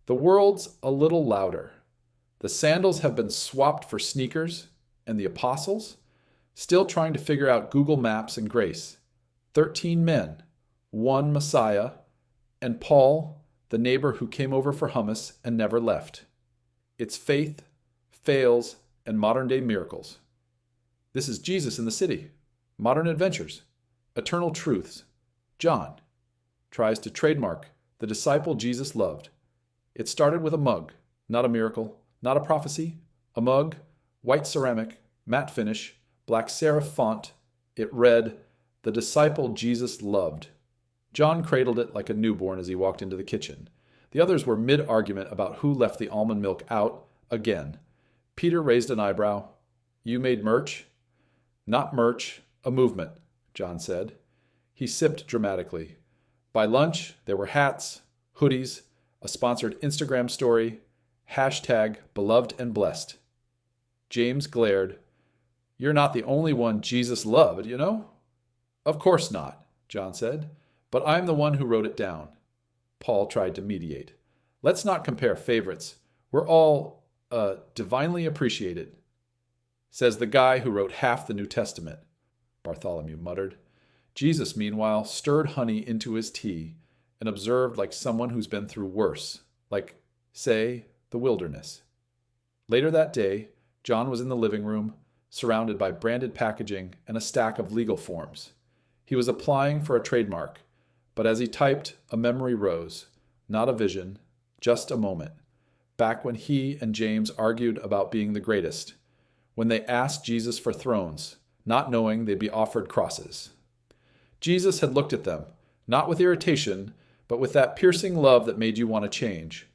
The world's a little louder. The sandals have been swapped for sneakers, and the apostles? Still trying to figure out Google Maps and grace. 13 men, one Messiah, and Paul, the neighbor who came over for hummus and never left. It's faith, fails, and modern-day miracles. This is Jesus in the City, Modern Adventures, Eternal Truths. John tries to trademark the disciple Jesus loved. It started with a mug, not a miracle, not a prophecy. A mug, white ceramic, matte finish, black serif font. It read, "The disciple Jesus loved." John cradled it like a newborn as he walked into the kitchen. The others were mid-argument about who left the almond milk out again. Peter raised an eyebrow. "You made merch?" "Not merch, a movement," John said. He sipped dramatically. By lunch, there were hats, hoodies, a sponsored Instagram story, hashtag beloved and blessed. James glared. "You're not the only one Jesus loved, you know?" "Of course not," John said, "but I'm the one who wrote it down." Paul tried to mediate. "Let's not compare favorites. We're all, divinely appreciated." "Says the guy who wrote half the New Testament," Bartholomew muttered. Jesus, meanwhile, stirred honey into his tea and observed like someone who's been through worse, like, say, the wilderness. Later that day, John was in the living room, surrounded by branded packaging and a stack of legal forms. He was applying for a trademark, but as he typed, a memory rose, not a vision, just a moment, back when he and James argued about being the greatest, when they asked Jesus for thrones, not knowing they'd be offered crosses. Jesus had looked at them, not with irritation, but with that piercing love that made you want to change.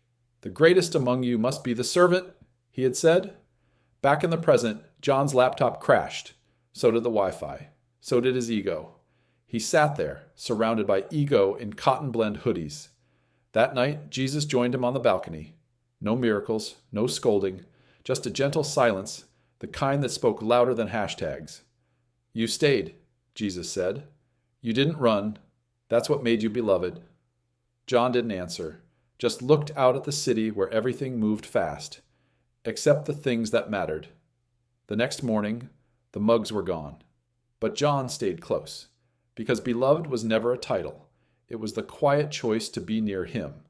"The greatest among you must be the servant," he had said. Back in the present, John's laptop crashed. So did the Wi-Fi. So did his ego. He sat there, surrounded by ego in cotton blend hoodies. That night, Jesus joined him on the balcony. No miracles, no scolding, just a gentle silence, the kind that spoke louder than hashtags. "You stayed," Jesus said. "You didn't run. That's what made you beloved." John didn't answer, just looked out at the city where everything moved fast, except the things that mattered. The next morning, the mugs were gone. But John stayed close, because beloved was never a title. It was the quiet choice to be near him.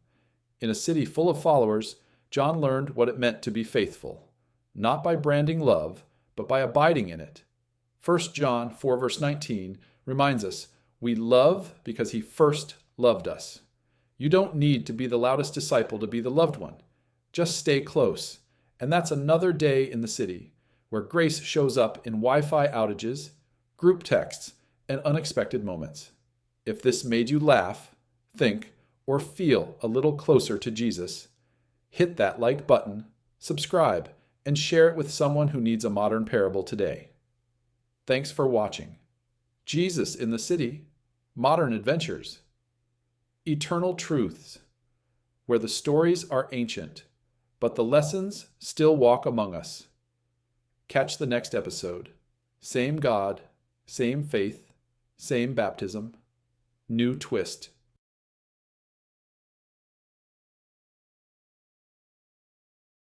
In a city full of followers, John learned what it meant to be faithful, not by branding love, but by abiding in it. 1 John 4 verse 19 reminds us, we love because he first loved us. You don't need to be the loudest disciple to be the loved one. Just stay close. And that's another day in the city, where grace shows up in Wi-Fi outages, group texts, and unexpected moments. If this made you laugh, think, or feel a little closer to Jesus, hit that like button, subscribe, and share it with someone who needs a modern parable today. Thanks for watching. Jesus in the City, Modern Adventures. Eternal Truths, where the stories are ancient, but the lessons still walk among us. Catch the next episode. Same God, same faith, same baptism, new twist.